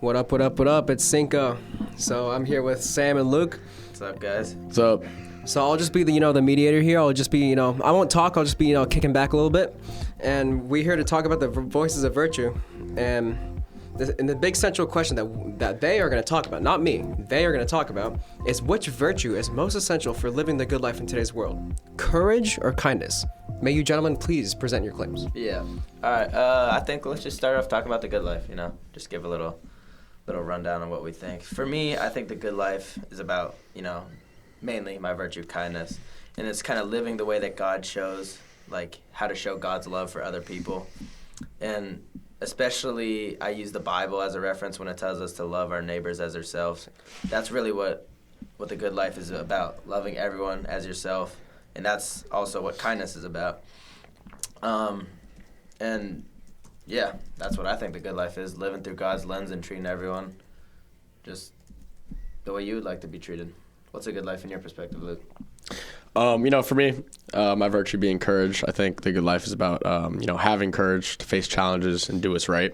What up, what up, what up? It's Cinco. So I'm here with Sam and Luke. What's up, guys? What's up? So I'll just be the mediator here. I'll just be, I won't talk. I'll just be, kicking back a little bit. And we're here to talk about the voices of virtue. And the big central question that they are going to talk about, not me, they are going to talk about, is which virtue is most essential for living the good life in today's world? Courage or kindness? May you gentlemen please present your claims. Yeah. All right. I think let's just start off talking about the good life, Just give a little rundown on what we think. For me, I think the good life is about, mainly my virtue, kindness. And it's kind of living the way that God shows, like how to show God's love for other people. And especially I use the Bible as a reference when it tells us to love our neighbors as ourselves. That's really what the good life is about, loving everyone as yourself. And that's also what kindness is about. And yeah, that's what I think the good life is, living through God's lens and treating everyone just the way you would like to be treated. What's a good life in your perspective, Luke? For me, my virtue being courage. I think the good life is about, having courage to face challenges and do what's right.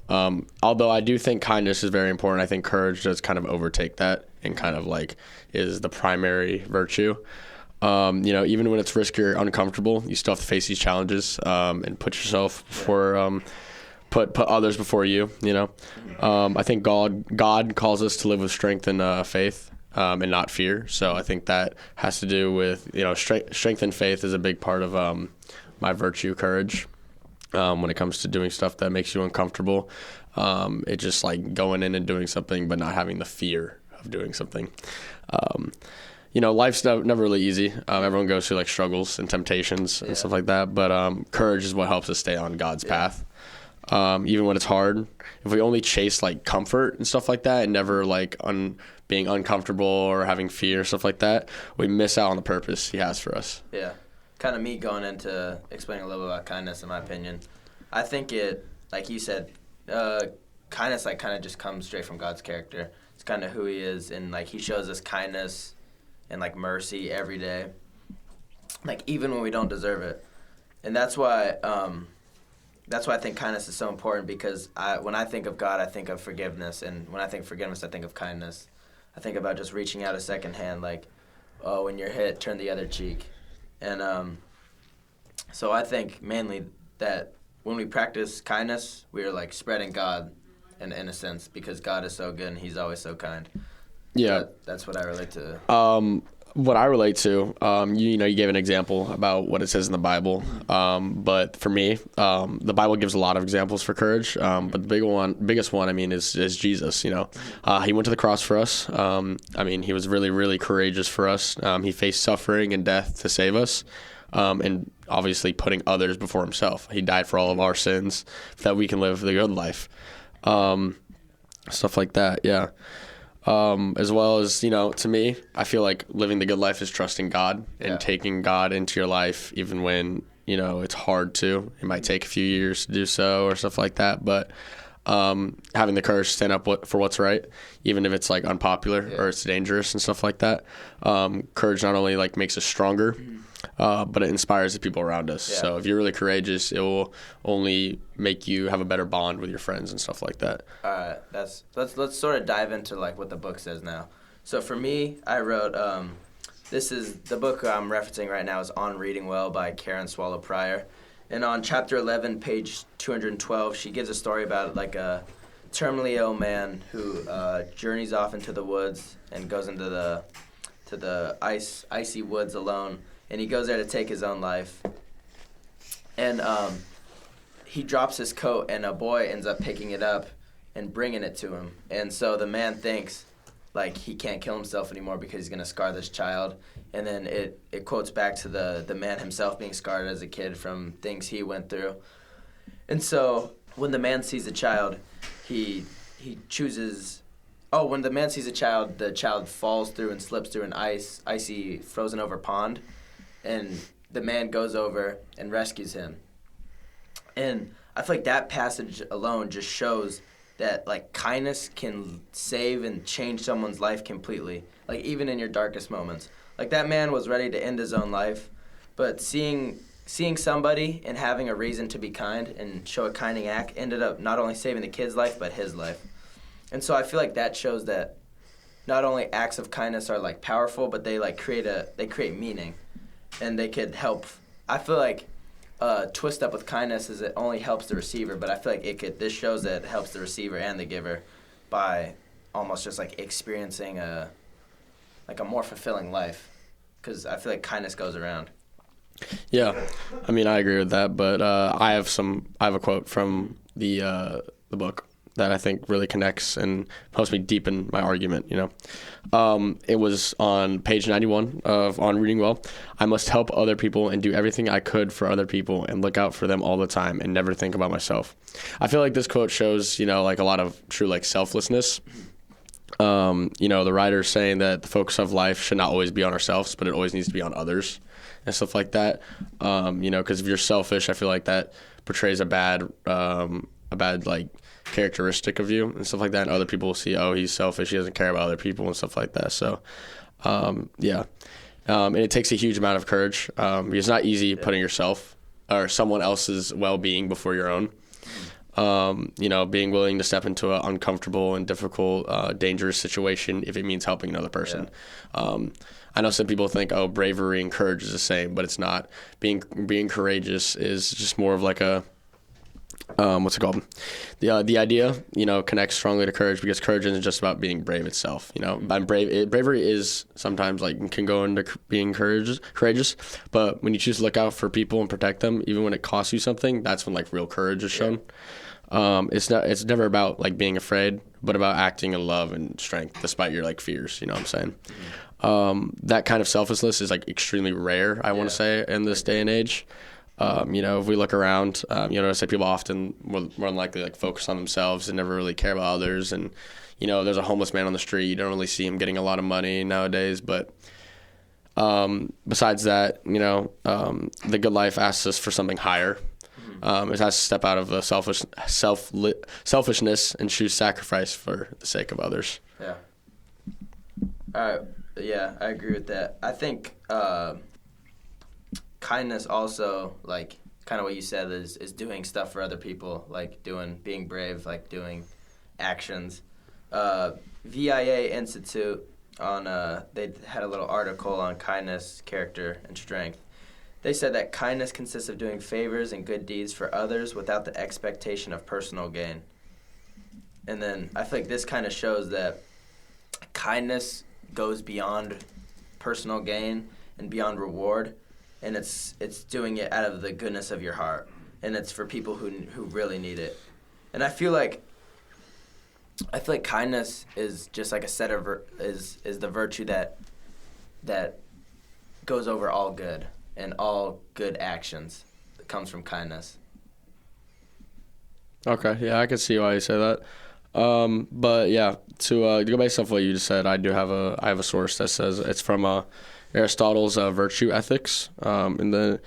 Although I do think kindness is very important, I think courage does kind of overtake that and kind of like is the primary virtue. Even when it's risky or uncomfortable, you still have to face these challenges and put yourself before, put others before you. I think God calls us to live with strength and faith and not fear. So I think that has to do with strength and faith is a big part of my virtue, courage. When it comes to doing stuff that makes you uncomfortable, it's just like going in and doing something, but not having the fear of doing something. Life's never really easy. Everyone goes through like struggles and temptations and stuff like that. But courage is what helps us stay on God's path. Even when it's hard, if we only chase like comfort and stuff like that and never like being uncomfortable or having fear, stuff like that, we miss out on the purpose He has for us. Yeah. Kind of me going into explaining a little bit about kindness, in my opinion. I think it, like you said, kindness like kind of just comes straight from God's character. It's kind of who He is, and like He shows us kindness and like mercy every day, like even when we don't deserve it. And that's why I think kindness is so important, because when I think of God, I think of forgiveness, and when I think forgiveness, I think of kindness. I think about just reaching out a second hand, like, oh, when you're hit, turn the other cheek. And so I think mainly that when we practice kindness, we are like spreading God in a sense, because God is so good and He's always so kind. Yeah. That's what I relate to. What I relate to, you gave an example about what it says in the Bible. But for me, the Bible gives a lot of examples for courage. But the biggest one, is Jesus. He went to the cross for us. He was really, really courageous for us. He faced suffering and death to save us. And obviously putting others before Himself. He died for all of our sins so that we can live the good life. Stuff like that, yeah. As well as, to me, I feel like living the good life is trusting God and taking God into your life, even when, it's hard to. It might take a few years to do so or stuff like that. But having the courage to stand up for what's right, even if it's like unpopular or it's dangerous and stuff like that. Courage not only like makes us stronger, but it inspires the people around us. So if you're really courageous, it will only make you have a better bond with your friends and stuff like that. All right, let's sort of dive into like what the book says now. So for me, I wrote this is the book I'm referencing right now is On Reading Well by Karen Swallow Prior, and on chapter 11, page 212, she gives a story about like a terminally ill man who journeys off into the woods and goes into the icy woods alone. And he goes there to take his own life. And he drops his coat, and a boy ends up picking it up and bringing it to him. And so the man thinks, like, he can't kill himself anymore because he's going to scar this child. And then it quotes back to the man himself being scarred as a kid from things he went through. And so when the man sees the child, he chooses... Oh, when the man sees the child falls through and slips through an icy, frozen-over pond. And the man goes over and rescues him. And I feel like that passage alone just shows that, like, kindness can save and change someone's life completely, like, even in your darkest moments. Like, that man was ready to end his own life, but seeing somebody and having a reason to be kind and show a kinding act ended up not only saving the kid's life, but his life. And so I feel like that shows that not only acts of kindness are like powerful, but they like create meaning, and they could help. I feel like twist up with kindness is it only helps the receiver, but I feel like this shows that it helps the receiver and the giver by almost just like experiencing a more fulfilling life, because I feel like kindness goes around. Yeah, I mean, I agree with that, but I have a quote from the book that I think really connects and helps me deepen my argument, you know. It was on page 91 of On Reading Well. I must help other people and do everything I could for other people and look out for them all the time and never think about myself. I feel like this quote shows, you know, like a lot of true like selflessness. You know, the writer's saying that the focus of life should not always be on ourselves, but it always needs to be on others and stuff like that. You know, because if you're selfish, I feel like that portrays a bad like characteristic of you and stuff like that. And other people will see, oh, he's selfish, he doesn't care about other people and stuff like that. So, yeah. And it takes a huge amount of courage. Because it's not easy putting yourself or someone else's well-being before your own. You know, being willing to step into an uncomfortable and difficult, dangerous situation if it means helping another person. Yeah. I know some people think, oh, bravery and courage is the same, but it's not. Being courageous is just more of like a, what's it called? The idea, you know, connects strongly to courage, because courage isn't just about being brave itself. You know, bravery is sometimes like can go into being courageous, but when you choose to look out for people and protect them, even when it costs you something, that's when like real courage is shown. It's never about like being afraid, but about acting in love and strength despite your like fears. You know what I'm saying? That kind of selflessness is like extremely rare, I want to say, in this day and age. You know, if we look around, you know, people often more than likely like focus on themselves and never really care about others. And, you know, there's a homeless man on the street. You don't really see him getting a lot of money nowadays. But besides that, you know, the good life asks us for something higher. It has to step out of the selfishness and choose sacrifice for the sake of others. Yeah. All right. Yeah, I agree with that. I think kindness also, like kind of what you said, is doing stuff for other people, like being brave, like doing actions. VIA Institute they had a little article on kindness, character, and strength. They said that kindness consists of doing favors and good deeds for others without the expectation of personal gain. And then I feel like this kind of shows that kindness goes beyond personal gain and beyond reward, and it's doing it out of the goodness of your heart, and it's for people who really need it. And I feel like kindness is just like a set of is the virtue that goes over all good, and all good actions that comes from kindness. Okay, yeah, I can see why you say that. But yeah, to go based off what you just said, I have a source that says it's from Aristotle's Virtue Ethics in the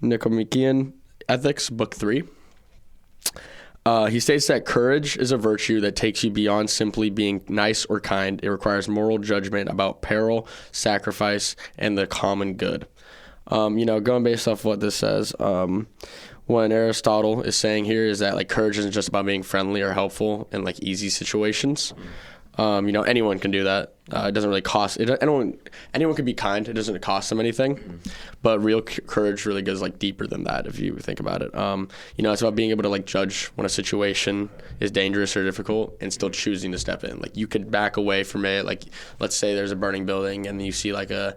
Nicomachean Ethics, Book 3. He states that courage is a virtue that takes you beyond simply being nice or kind. It requires moral judgment about peril, sacrifice, and the common good. You know, going based off what this says, what Aristotle is saying here is that like courage isn't just about being friendly or helpful in like easy situations. You know, anyone can do that. It doesn't really cost. Anyone can be kind. It doesn't cost them anything. But real courage really goes like deeper than that if you think about it. You know, it's about being able to like judge when a situation is dangerous or difficult and still choosing to step in. Like you could back away from it. Like let's say there's a burning building and you see like a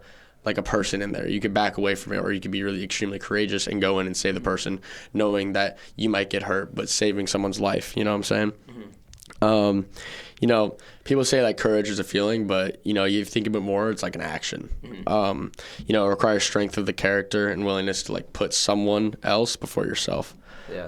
person in there. You could back away from it, or you could be really extremely courageous and go in and save the person, knowing that you might get hurt, but saving someone's life. You know what I'm saying? Mm-hmm. You know, people say like courage is a feeling, but you know, you think a bit more, it's like an action. Mm-hmm. You know, it requires strength of the character and willingness to like put someone else before yourself. Yeah.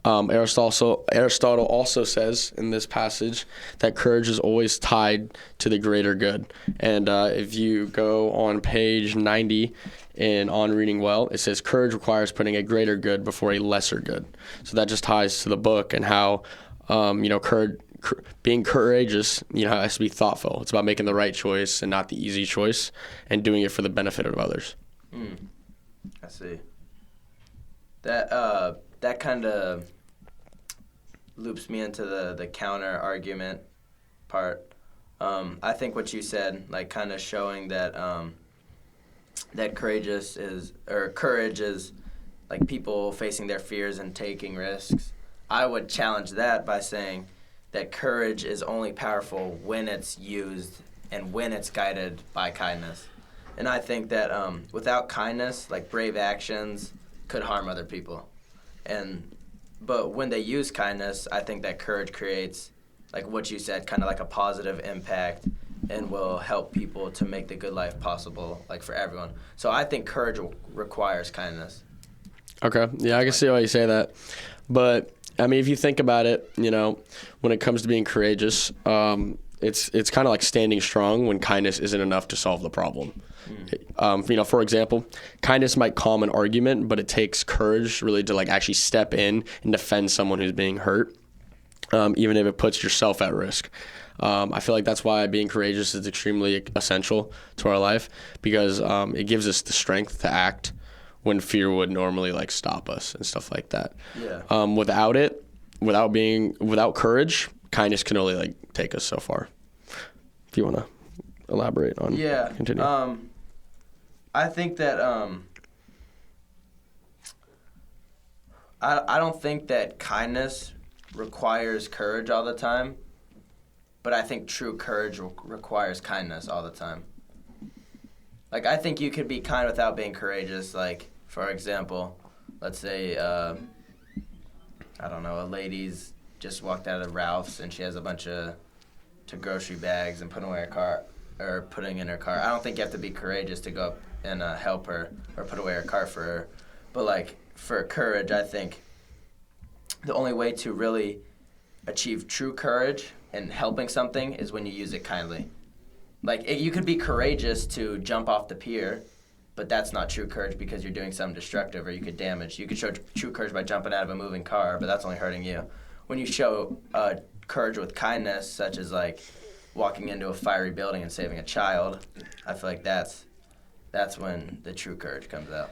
Aristotle also says in this passage that courage is always tied to the greater good. And if you go on page 90 in On Reading Well, it says courage requires putting a greater good before a lesser good. So that just ties to the book and how, you know, being courageous, you know, has to be thoughtful. It's about making the right choice and not the easy choice, and doing it for the benefit of others. I see. That kind of loops me into the counter argument part. I think what you said, like kind of showing that that courage is like people facing their fears and taking risks. I would challenge that by saying that courage is only powerful when it's used and when it's guided by kindness. And I think that without kindness, like brave actions could harm other people. But when they use kindness, I think that courage creates, like what you said, kind of like a positive impact and will help people to make the good life possible, like for everyone. So I think courage requires kindness. Okay. Yeah, I can see why you say that. But, I mean, if you think about it, you know, when it comes to being courageous, it's kind of like standing strong when kindness isn't enough to solve the problem. You know, for example, kindness might calm an argument, but it takes courage really to like actually step in and defend someone who's being hurt, even if it puts yourself at risk. I feel like that's why being courageous is extremely essential to our life, because it gives us the strength to act when fear would normally like stop us and stuff like that. Yeah. Without courage, kindness can only like take us so far. If you want to elaborate on, continue. I think that I don't think that kindness requires courage all the time, but I think true courage requires kindness all the time. Like, I think you could be kind without being courageous. Like, for example, let's say, I don't know, a lady's just walked out of Ralph's and she has a bunch of grocery bags and putting in her car. I don't think you have to be courageous to go up and help her or put away her car for her. But, like, for courage, I think the only way to really achieve true courage and helping something is when you use it kindly. Like, you could be courageous to jump off the pier, but that's not true courage because you're doing something destructive or you could damage. You could show true courage by jumping out of a moving car, but that's only hurting you. When you show courage with kindness, such as, like, walking into a fiery building and saving a child, I feel like that's when the true courage comes out.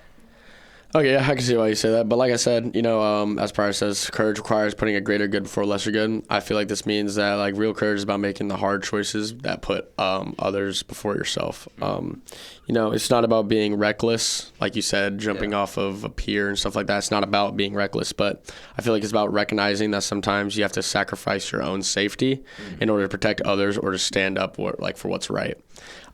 Okay, yeah, I can see why you say that. But like I said, you know, as Pryor says, courage requires putting a greater good before lesser good. I feel like this means that, like, real courage is about making the hard choices that put others before yourself. You know, it's not about being reckless, like you said, jumping off of a pier and stuff like that. It's not about being reckless, but I feel like it's about recognizing that sometimes you have to sacrifice your own safety in order to protect others or to stand up for what's right.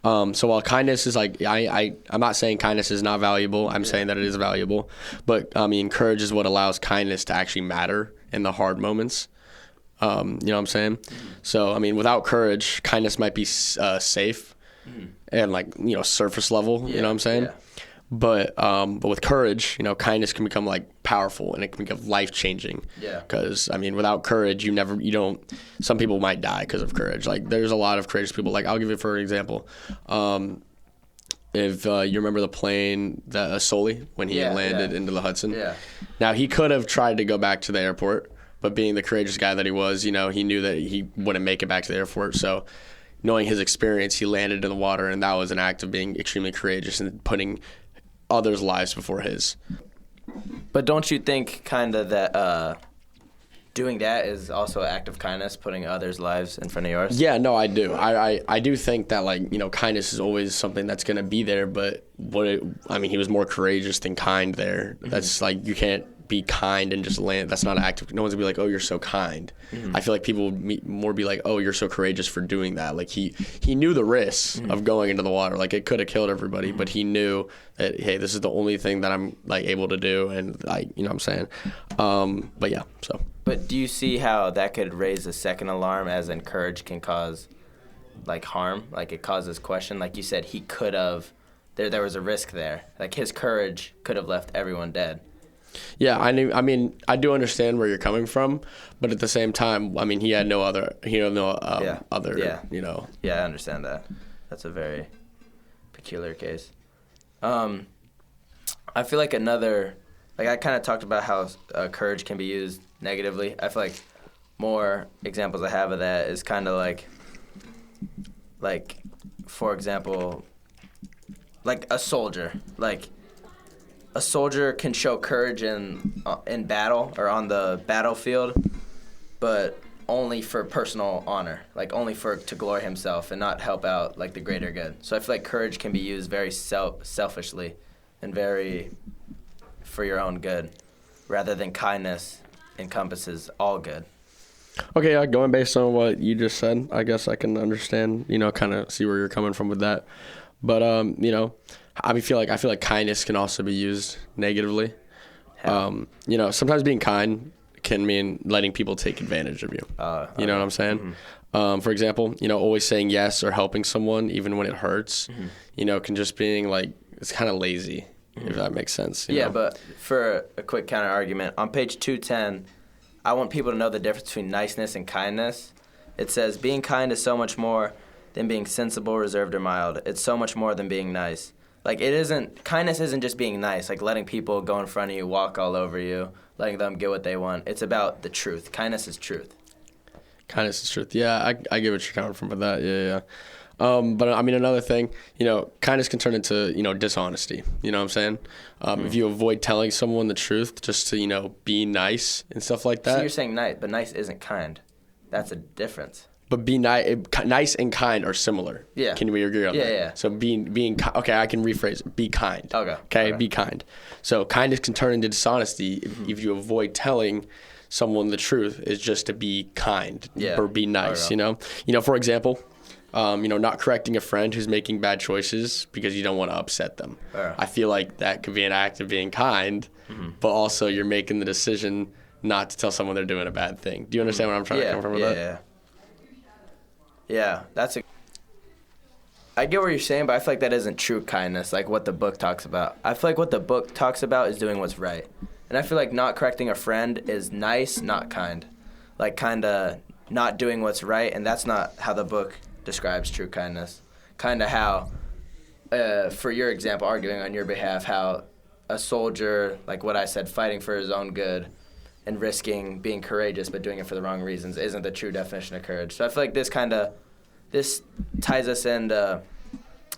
So while kindness is like, I'm not saying kindness is not valuable. I'm saying that it is valuable. But, I mean, courage is what allows kindness to actually matter in the hard moments. You know what I'm saying? So, I mean, without courage, kindness might be safe and, like, you know, surface level. You know what I'm saying? Yeah. But with courage, you know, kindness can become like powerful and it can become life changing. Yeah. Because I mean, without courage, some people might die because of courage. Like, there's a lot of courageous people. Like, I'll give you for an example. If you remember the plane, the Sully, when he landed into the Hudson. Yeah. Now, he could have tried to go back to the airport, but being the courageous guy that he was, you know, he knew that he wouldn't make it back to the airport. So, knowing his experience, he landed in the water, and that was an act of being extremely courageous and putting others' lives before his. But don't you think kind of that doing that is also an act of kindness, putting others' lives in front of yours? Yeah, no, I do. I do think that, like, you know, kindness is always something that's going to be there, but he was more courageous than kind there. That's like, you can't be kind and just land. That's not an act of, no one's gonna be like, oh, you're so kind. I feel like people would more be like, oh, you're so courageous for doing that. Like, he knew the risks of going into the water. Like, it could have killed everybody, but he knew that, hey, this is the only thing that I'm, like, able to do, and, like, you know what I'm saying? But yeah, so. But do you see how that could raise a second alarm, as in courage can cause, like, harm? Like, it causes question. Like you said, he could have, there was a risk there. Like, his courage could have left everyone dead. Yeah, I do understand where you're coming from, but at the same time, I mean, he had no other, you know. Yeah, I understand that. That's a very peculiar case. I feel like I kind of talked about how courage can be used negatively. I feel like more examples I have of that is kind of like, for example, like a soldier. Like, a soldier can show courage in battle or on the battlefield, but only for personal honor, like only to glory himself and not help out like the greater good. So I feel like courage can be used very selfishly and very for your own good, rather than kindness encompasses all good. Okay, yeah, going based on what you just said, I guess I can understand, kind of see where you're coming from with that. But I feel like kindness can also be used negatively. Sometimes being kind can mean letting people take advantage of you. You know what I'm saying? Mm-hmm. For example, always saying yes or helping someone even when it hurts, can just being like, it's kind of lazy, if that makes sense. You know? But for a quick counter argument, on page 210, I want people to know the difference between niceness and kindness. It says, being kind is so much more than being sensible, reserved, or mild. It's so much more than being nice. Like, kindness isn't just being nice, like letting people go in front of you, walk all over you, letting them get what they want. It's about the truth. Kindness is truth. Kindness is truth. Yeah, I get what you're coming from with that. Yeah. But I mean, another thing, kindness can turn into, dishonesty. You know what I'm saying? If you avoid telling someone the truth just to, be nice and stuff like that. So you're saying nice, but nice isn't kind. That's a difference. But nice and kind are similar. Yeah. Can we agree on that? Yeah. So okay, I can rephrase it. Be kind. Okay. Be kind. So kindness can turn into dishonesty if you avoid telling someone the truth is just to be kind or be nice, For example, not correcting a friend who's making bad choices because you don't want to upset them. I feel like that could be an act of being kind, but also you're making the decision not to tell someone they're doing a bad thing. Do you understand where I'm trying to come from with that? Yeah, I get what you're saying, but I feel like that isn't true kindness, like what the book talks about. I feel like what the book talks about is doing what's right. And I feel like not correcting a friend is nice, not kind. Like kind of not doing what's right, and that's not how the book describes true kindness. Kind of how, for your example, arguing on your behalf, how a soldier, like what I said, fighting for his own good and risking being courageous but doing it for the wrong reasons isn't the true definition of courage. So I feel like this ties us into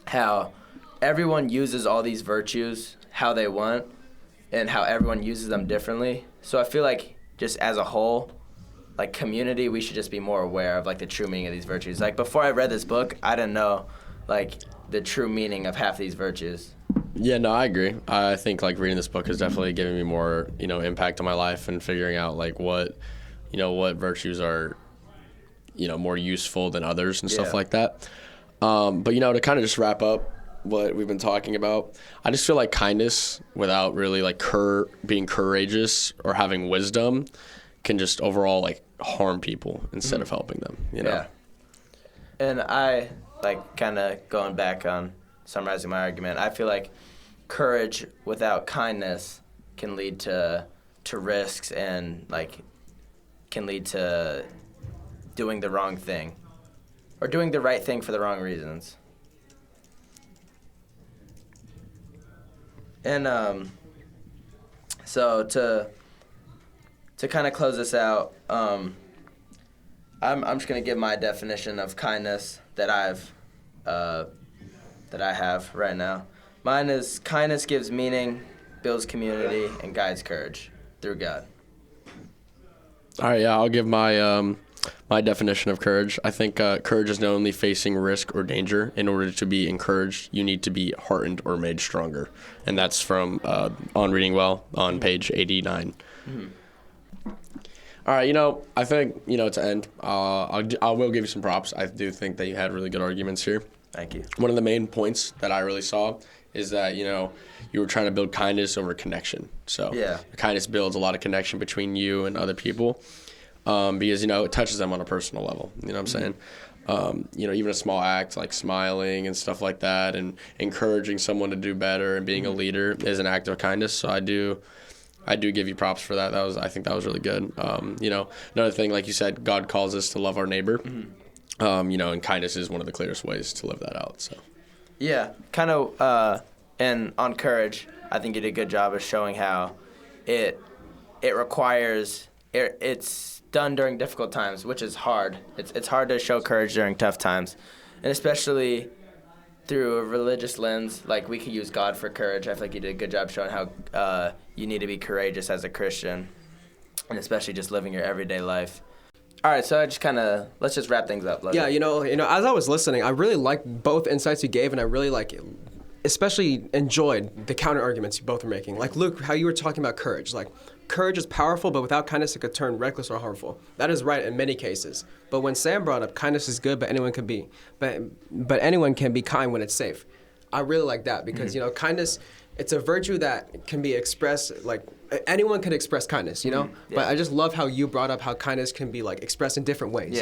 how everyone uses all these virtues how they want and how everyone uses them differently. So I feel like just as a whole, like community, we should just be more aware of like the true meaning of these virtues. Like before I read this book, I didn't know like the true meaning of half these virtues. Yeah, no, I agree. I think like reading this book has definitely given me more, impact on my life and figuring out like what virtues are, more useful than others and stuff like that. But to kind of just wrap up what we've been talking about, I just feel like kindness without really like being courageous or having wisdom can just overall like harm people instead of helping them, Yeah. And I like kind of going back on summarizing my argument, I feel like courage without kindness can lead to risks and like can lead to doing the wrong thing or doing the right thing for the wrong reasons. And so to kind of close this out, I'm just gonna give my definition of kindness that I have right now. Mine is kindness gives meaning, builds community, and guides courage through God. All right, yeah, I'll give my my definition of courage. I think courage is not only facing risk or danger. In order to be encouraged, you need to be heartened or made stronger. And that's from On Reading Well on page 89. Mm-hmm. All right, I think, to end, I will give you some props. I do think that you had really good arguments here. Thank you. One of the main points that I really saw is that, you were trying to build kindness over connection. So kindness builds a lot of connection between you and other people because, it touches them on a personal level. You know what I'm saying? Even a small act like smiling and stuff like that and encouraging someone to do better and being a leader is an act of kindness. So I do give you props for that. I think that was really good. Another thing, like you said, God calls us to love our neighbor. Mm-hmm. And kindness is one of the clearest ways to live that out. So, yeah, kind of, and on courage, I think you did a good job of showing how it requires it's done during difficult times, which is hard. It's hard to show courage during tough times, and especially through a religious lens. Like we could use God for courage. I feel like you did a good job showing how you need to be courageous as a Christian, and especially just living your everyday life. All right, so let's just wrap things up. Yeah, as I was listening, I really liked both insights you gave, and I really especially enjoyed the counter arguments you both were making. Like Luke, how you were talking about courage. Like, courage is powerful, but without kindness, it could turn reckless or harmful. That is right in many cases. But when Sam brought up kindness is good, but anyone can be kind when it's safe. I really like that because kindness. It's a virtue that can be expressed, like, anyone can express kindness, Yeah. But I just love how you brought up how kindness can be, like, expressed in different ways,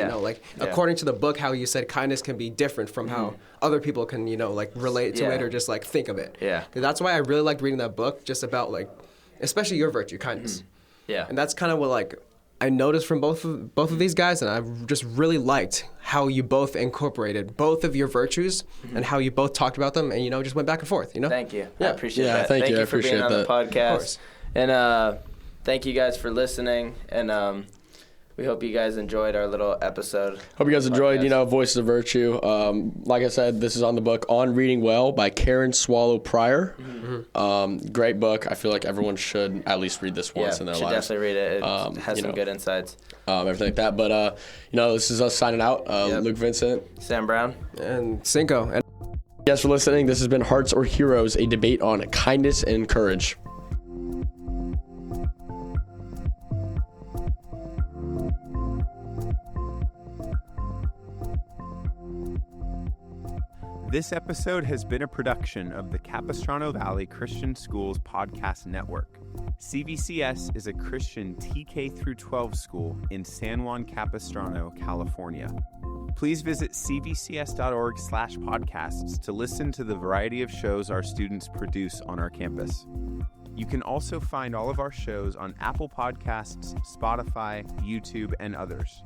according to the book, how you said kindness can be different from how other people can, relate to it or just, like, think of it. Yeah. That's why I really liked reading that book, just about, like, especially your virtue, kindness. Yeah. And that's kind of what, like, I noticed from both of these guys, and I just really liked how you both incorporated both of your virtues and how you both talked about them, and just went back and forth. Thank you. Yeah. I appreciate Yeah, that. thank you. I for being appreciate on that. the podcast. Of course. And thank you guys for listening. And we hope you guys enjoyed our little episode. Hope you guys enjoyed, podcast. Voices of Virtue. Like I said, this is on the book On Reading Well by Karen Swallow Pryor. Great book. I feel like everyone should at least read this once in their should lives. definitely read it. It has some good insights. Everything like that. But, this is us signing out. Yep. Luke Vincent. Sam Brown. And Cinco. And Thanks for listening. This has been Hearts or Heroes, a debate on kindness and courage. This episode has been a production of the Capistrano Valley Christian Schools Podcast Network. CVCS is a Christian TK through 12 school in San Juan Capistrano, California. Please visit cvcs.org/podcasts to listen to the variety of shows our students produce on our campus. You can also find all of our shows on Apple Podcasts, Spotify, YouTube, and others.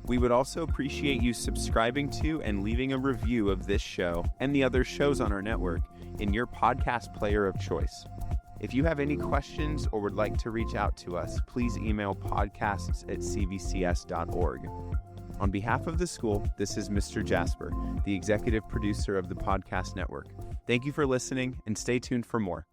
We would also appreciate you subscribing to and leaving a review of this show and the other shows on our network in your podcast player of choice. If you have any questions or would like to reach out to us, please email podcasts@cvcs.org. On behalf of the school, this is Mr. Jasper, the executive producer of the podcast network. Thank you for listening, and stay tuned for more.